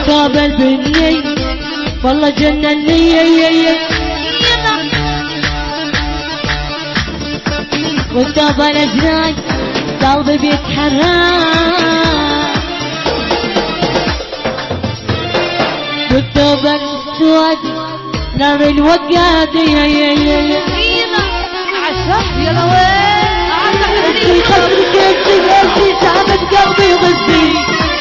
والثوب البني والله جنني والثوب الازرق قلبي بيتحرك والثوب الاسود نار الوقاد يلا وين خاطرك هزي تعبت قلبي غزي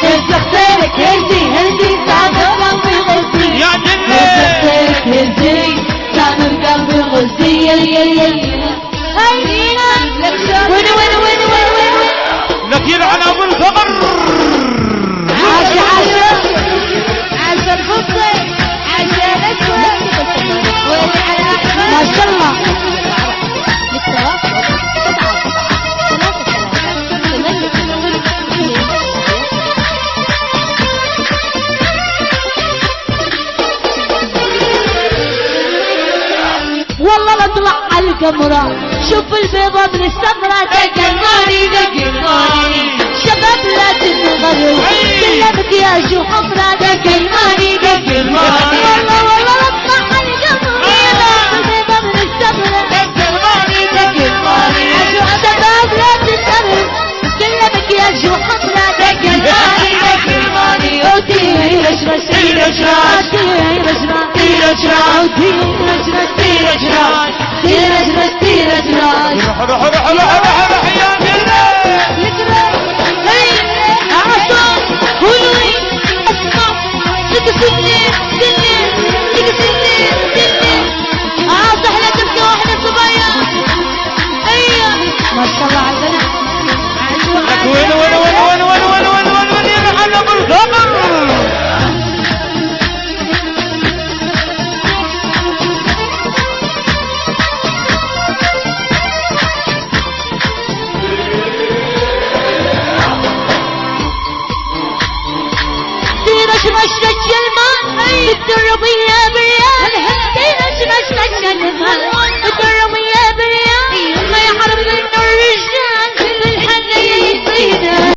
خاطرك هزي تعبت قلبي غزي يا جنة خاطرك هزي تعبت قلبي غزي وين لك يلعن ابو الفقر عاش الفضة عاش الاسود وين على ما شاء الله والله بطلع على القمرة شوف البيضة من السمرة دق الماني شباب لا تنغروا كلها مكياج وحمرة دق الماني والله بطلع على القمرة البيضة من السمرة عشو شباب لا تنغروا كلها مكياج وحمرة دق الماني وديرش رش روح يا جنة ما شاء الله عندنا لك وين يلعن ابو الفقر رش الجلمان بالدربية بالريال رش الجلمان بالدربية بالريال ما يحرم منه الرجال كل الحنة يزيدها